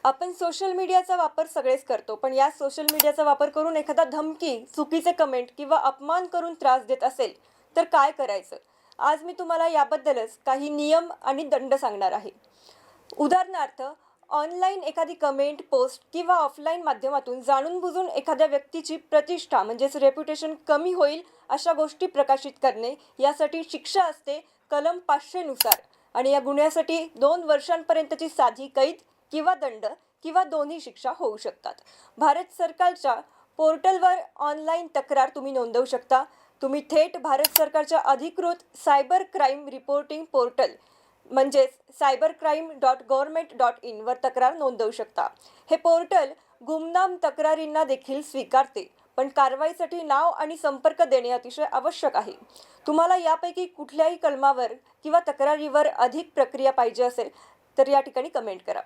आपण सोशल मीडियाचा वापर सगळेच करतो, पण या सोशल मीडियाचा वापर करून एखादा धमकी, चुकीचे कमेंट किंवा अपमान करून त्रास देत असेल, तर काय करायचं? आज मी तुम्हाला याबद्दलच काही नियम आणि दंड सांगणार आहे. उदाहरणार्थ, ऑनलाईन एखादी कमेंट, पोस्ट किंवा ऑफलाईन माध्यमातून जाणून-बुजून एखाद्या व्यक्तीची प्रतिष्ठा म्हणजेच रेप्युटेशन कमी होईल, अशा गोष्टी प्रकाशित करणे, यासाठी शिक्षा असते कलम 500 नुसार आणि या गुन्ह्यासाठी 2 वर्षांपर्यंतची साधी कैद किंवा दंड किंवा दोन्ही शिक्षा होऊ शकतात. भारत सरकारच्या पोर्टलवर ऑनलाईन तक्रार तुम्ही नोंदवू शकता. तुम्ही थेट भारत सरकारच्या अधिकृत सायबर क्राईम रिपोर्टिंग पोर्टल म्हणजेच cybercrime.government.in वर तक्रार नोंदवू शकता. हे पोर्टल गुमनाम तक्रारींना देखील स्वीकारते, पण कारवाईसाठी नाव आणि संपर्क देणे अतिशय आवश्यक आहे. तुम्हाला यापैकी कुठल्याही कलमावर किंवा तक्रारीवर अधिक प्रक्रिया पाहिजे असेल, तर या ठिकाणी कमेंट करा.